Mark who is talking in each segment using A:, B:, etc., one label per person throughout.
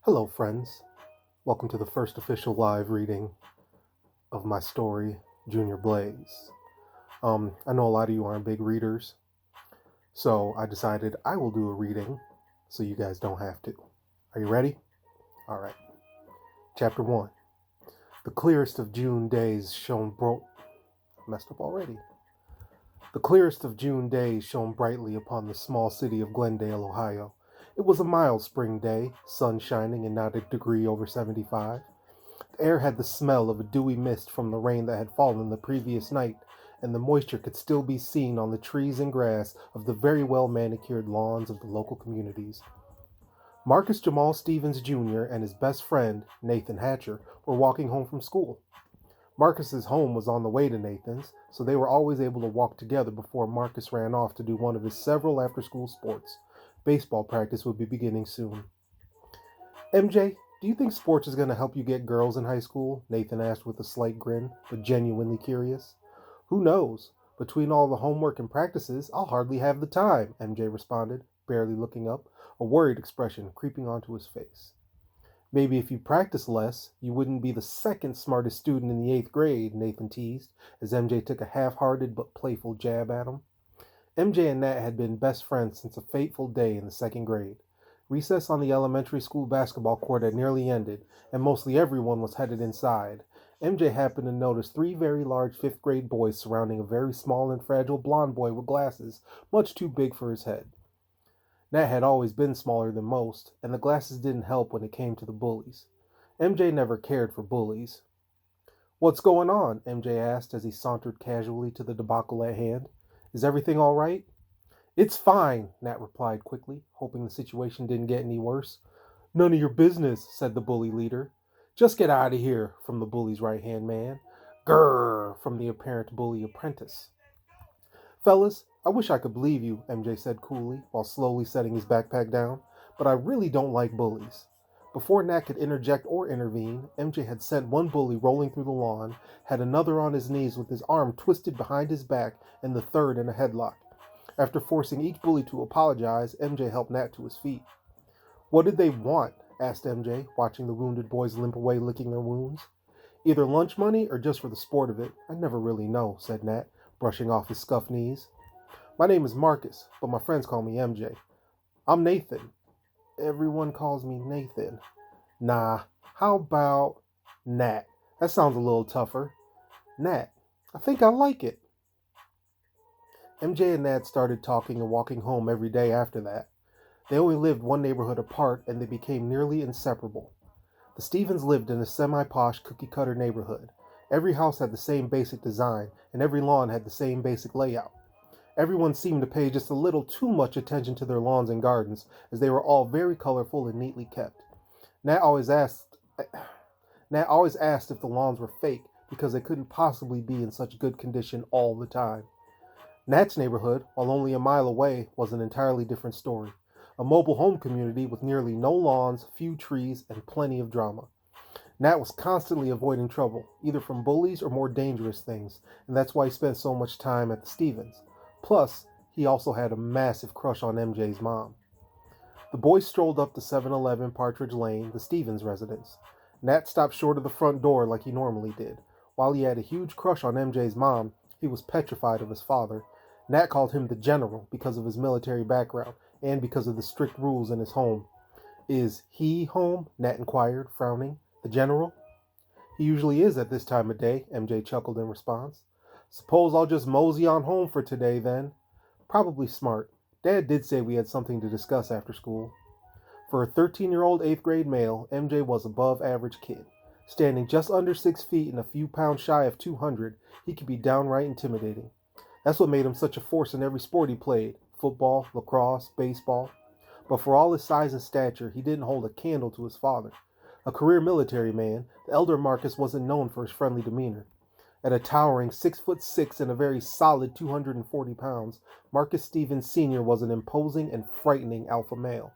A: Hello, friends. Welcome to the first official live reading of my story, Junior Blaze. I know a lot of you aren't big readers, so I decided I will do a reading so you guys don't have to. Are you ready? All right. Chapter 1. The clearest of June days messed up already. The clearest of June days shone brightly upon the small city of Glendale, Ohio. It was a mild spring day, sun shining and not a degree over 75. The air had the smell of a dewy mist from the rain that had fallen the previous night, and the moisture could still be seen on the trees and grass of the very well manicured lawns of the local communities. Marcus Jamal Stevens Jr. and his best friend, Nathan Hatcher, were walking home from school. Marcus's home was on the way to Nathan's, so they were always able to walk together before Marcus ran off to do one of his several after-school sports. Baseball practice would be beginning soon. MJ, do you think sports is going to help you get girls in high school? Nathan asked with a slight grin, but genuinely curious. Who knows? Between all the homework and practices, I'll hardly have the time, MJ responded, barely looking up, a worried expression creeping onto his face. Maybe if you practice less, you wouldn't be the second smartest student in the 8th grade, Nathan teased, as MJ took a half-hearted but playful jab at him. MJ and Nat had been best friends since a fateful day in the 2nd grade. Recess on the elementary school basketball court had nearly ended, and mostly everyone was headed inside. MJ happened to notice 3 very large 5th grade boys surrounding a very small and fragile blond boy with glasses, much too big for his head. Nat had always been smaller than most, and the glasses didn't help when it came to the bullies. MJ never cared for bullies. What's going on? MJ asked as he sauntered casually to the debacle at hand. Is everything all right? It's fine, Nat replied quickly, hoping the situation didn't get any worse. None of your business, said the bully leader. Just get out of here, from the bully's right-hand man. Grrr, from the apparent bully apprentice. Fellas, I wish I could believe you, MJ said coolly, while slowly setting his backpack down, but I really don't like bullies. Before Nat could interject or intervene, MJ had sent one bully rolling through the lawn, had another on his knees with his arm twisted behind his back, and the third in a headlock. After forcing each bully to apologize, MJ helped Nat to his feet. What did they want? Asked MJ, watching the wounded boys limp away licking their wounds. Either lunch money or just for the sport of it. I never really know, said Nat, brushing off his scuffed knees. My name is Marcus, but my friends call me MJ. I'm Nathan. Everyone calls me Nathan. Nah, how about Nat? That sounds a little tougher. Nat. I think I like it. MJ and Nat started talking and walking home every day after that. They only lived one neighborhood apart, and they became nearly inseparable. The Stevens lived in a semi-posh, cookie-cutter neighborhood. Every house had the same basic design, and every lawn had the same basic layout. Everyone seemed to pay just a little too much attention to their lawns and gardens, as they were all very colorful and neatly kept. Nat always asked Nat always asked if the lawns were fake, because they couldn't possibly be in such good condition all the time. Nat's neighborhood, while only a mile away, was an entirely different story. A mobile home community with nearly no lawns, few trees, and plenty of drama. Nat was constantly avoiding trouble, either from bullies or more dangerous things, and that's why he spent so much time at the Stevens. Plus, he also had a massive crush on MJ's mom. The boys strolled up to 711 Partridge Lane, the Stevens residence. Nat stopped short of the front door like he normally did. While he had a huge crush on MJ's mom, he was petrified of his father. Nat called him the General because of his military background and because of the strict rules in his home. Is he home? Nat inquired, frowning. The General? He usually is at this time of day, MJ chuckled in response. Suppose I'll just mosey on home for today, then. Probably smart. Dad did say we had something to discuss after school. For a 13-year-old 8th-grade male, MJ was above average kid. Standing just under 6 feet and a few pounds shy of 200, he could be downright intimidating. That's what made him such a force in every sport he played, football, lacrosse, baseball. But for all his size and stature, he didn't hold a candle to his father. A career military man, the elder Marcus wasn't known for his friendly demeanor. At a towering 6'6" and a very solid 240 pounds, Marcus Stevens Sr. was an imposing and frightening alpha male.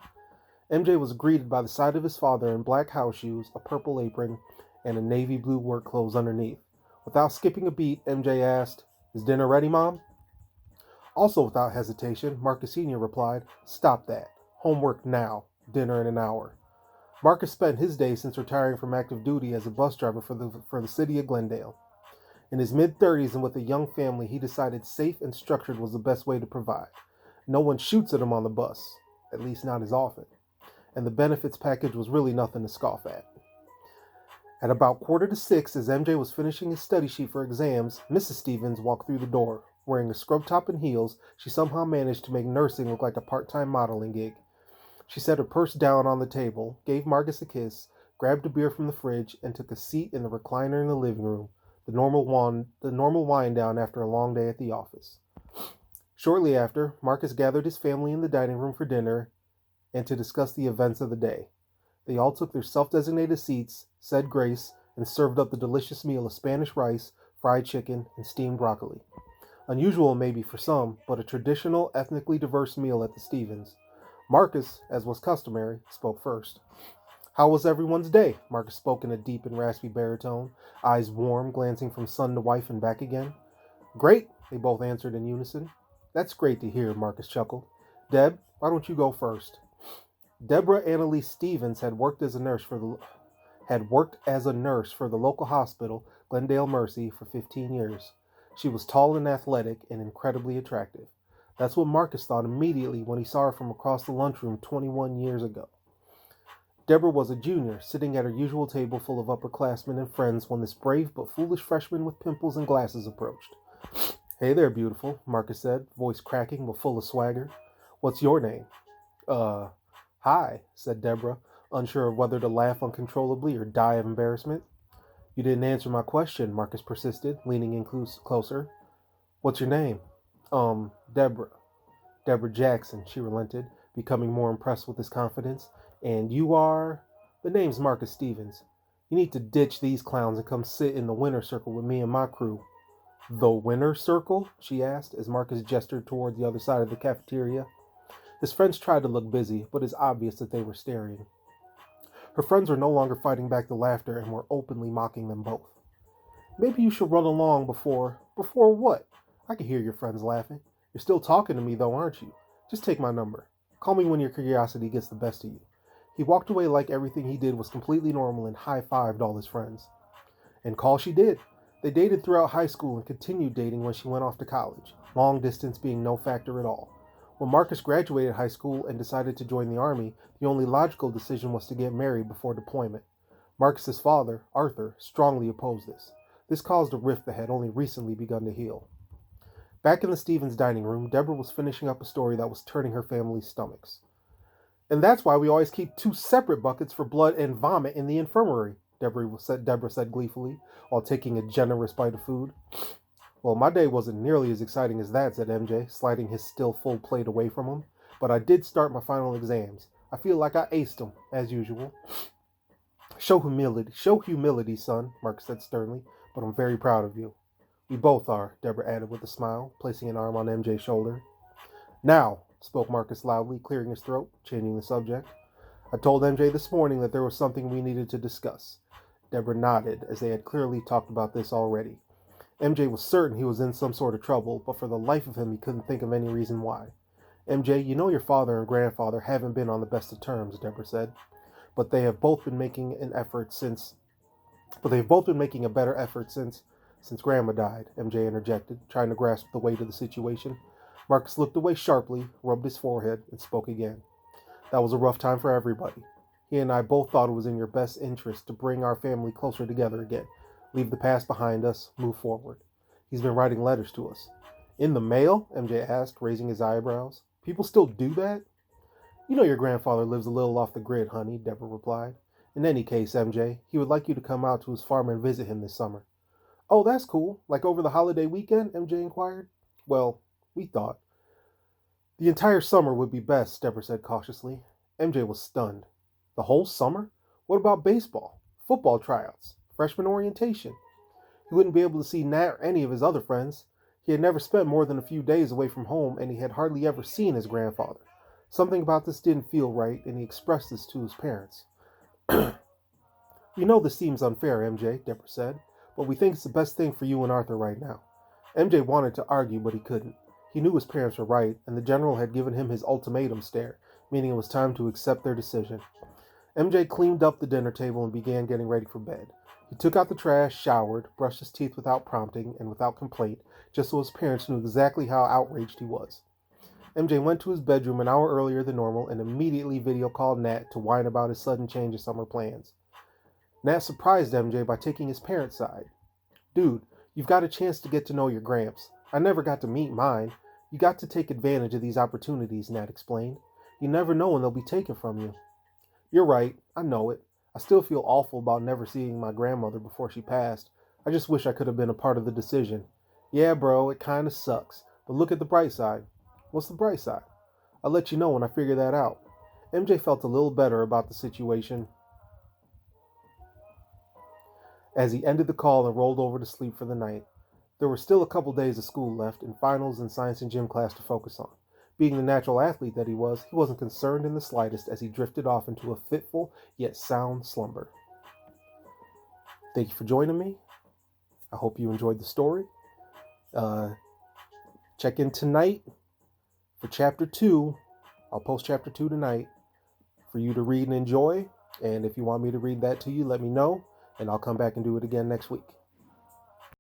A: MJ was greeted by the sight of his father in black house shoes, a purple apron, and a navy blue work clothes underneath. Without skipping a beat, MJ asked, Is dinner ready, Mom? Also without hesitation, Marcus Sr. replied, Stop that. Homework now. Dinner in an hour. Marcus spent his days since retiring from active duty as a bus driver for the city of Glendale. In his mid-30s and with a young family, he decided safe and structured was the best way to provide. No one shoots at him on the bus, at least not as often, and the benefits package was really nothing to scoff at. At about 5:45, as MJ was finishing his study sheet for exams, Mrs. Stevens walked through the door. Wearing a scrub top and heels, she somehow managed to make nursing look like a part-time modeling gig. She set her purse down on the table, gave Marcus a kiss, grabbed a beer from the fridge, and took a seat in the recliner in the living room, the normal wind down after a long day at the office. Shortly after, Marcus gathered his family in the dining room for dinner and to discuss the events of the day. They all took their self-designated seats, said grace, and served up the delicious meal of Spanish rice, fried chicken, and steamed broccoli. Unusual maybe for some, but a traditional, ethnically diverse meal at the Stevens. Marcus, as was customary, spoke first. "How was everyone's day?" Marcus spoke in a deep and raspy baritone, eyes warm, glancing from son to wife and back again. "Great," they both answered in unison. "That's great to hear," Marcus chuckled. "Deb, why don't you go first?" Deborah Annalise Stevens had worked as a nurse for the local hospital, Glendale Mercy, for 15 years. She was tall and athletic and incredibly attractive. That's what Marcus thought immediately when he saw her from across the lunchroom 21 years ago. Deborah was a junior, sitting at her usual table full of upperclassmen and friends when this brave but foolish freshman with pimples and glasses approached. "Hey there, beautiful," Marcus said, voice cracking but full of swagger. "What's your name?" Hi," said Deborah, unsure of whether to laugh uncontrollably or die of embarrassment. "You didn't answer my question," Marcus persisted, leaning in closer. "What's your name?" Deborah. "Deborah Jackson," she relented, becoming more impressed with his confidence. "And you are?" "The name's Marcus Stevens. You need to ditch these clowns and come sit in the winner circle with me and my crew." "The winner circle?" she asked, as Marcus gestured toward the other side of the cafeteria. His friends tried to look busy, but it's obvious that they were staring. Her friends were no longer fighting back the laughter and were openly mocking them both. "Maybe you should run along before..." "Before what?" "I can hear your friends laughing. You're still talking to me, though, aren't you? Just take my number. Call me when your curiosity gets the best of you." He walked away like everything he did was completely normal and high-fived all his friends. And call she did. They dated throughout high school and continued dating when she went off to college, long distance being no factor at all. When Marcus graduated high school and decided to join the Army, the only logical decision was to get married before deployment. Marcus's father, Arthur, strongly opposed this. This caused a rift that had only recently begun to heal. Back in the Stevens dining room, Deborah was finishing up a story that was turning her family's stomachs. "And that's why we always keep 2 separate buckets for blood and vomit in the infirmary," Deborah said gleefully, while taking a generous bite of food. "Well, my day wasn't nearly as exciting as that," said MJ, sliding his still full plate away from him. "But I did start my final exams. I feel like I aced them, as usual." Show humility, son," Mark said sternly, "but I'm very proud of you." "We both are," Deborah added with a smile, placing an arm on MJ's shoulder. "Now," spoke Marcus loudly, clearing his throat, changing the subject. "I told MJ this morning that there was something we needed to discuss." Deborah nodded, as they had clearly talked about this already. MJ was certain he was in some sort of trouble, but for the life of him he couldn't think of any reason why. "MJ, you know your father and grandfather haven't been on the best of terms," Deborah said. But they've both been making a better effort since Grandma died," MJ interjected, trying to grasp the weight of the situation. Marcus looked away sharply, rubbed his forehead, and spoke again. "That was a rough time for everybody. He and I both thought it was in your best interest to bring our family closer together again. Leave the past behind us, move forward. He's been writing letters to us." "In the mail?" MJ asked, raising his eyebrows. "People still do that?" "You know your grandfather lives a little off the grid, honey," Deborah replied. "In any case, MJ, he would like you to come out to his farm and visit him this summer." "Oh, that's cool. Like over the holiday weekend?" MJ inquired. "Well, we thought." "The entire summer would be best," Deborah said cautiously. MJ was stunned. "The whole summer? What about baseball? Football tryouts? Freshman orientation?" He wouldn't be able to see Nat or any of his other friends. He had never spent more than a few days away from home, and he had hardly ever seen his grandfather. Something about this didn't feel right, and he expressed this to his parents. "You know this seems unfair, MJ," Deborah said, "but we think it's the best thing for you and Arthur right now." MJ wanted to argue, but he couldn't. He knew his parents were right, and the general had given him his ultimatum stare, meaning it was time to accept their decision. MJ cleaned up the dinner table and began getting ready for bed. He took out the trash, showered, brushed his teeth without prompting and without complaint, just so his parents knew exactly how outraged he was. MJ went to his bedroom an hour earlier than normal and immediately video called Nat to whine about his sudden change in summer plans. Nat surprised MJ by taking his parents' side. Dude, you've got a chance to get to know your Gramps. I never got to meet mine. You got to take advantage of these opportunities, Nat explained. You never know when they'll be taken from you. You're right, I know it. I still feel awful about never seeing my grandmother before she passed. I just wish I could have been a part of the decision. Yeah, bro, it kinda sucks. But look at the bright side. What's the bright side? I'll let you know when I figure that out. MJ felt a little better about the situation as he ended the call and rolled over to sleep for the night. There were still a couple days of school left and finals and science and gym class to focus on. Being the natural athlete that he wasn't concerned in the slightest as he drifted off into a fitful yet sound slumber. Thank you for joining me. I hope you enjoyed the story. Check in tonight for Chapter 2. I'll post Chapter 2 tonight for you to read and enjoy. And if you want me to read that to you, let me know, and I'll come back and do it again next week.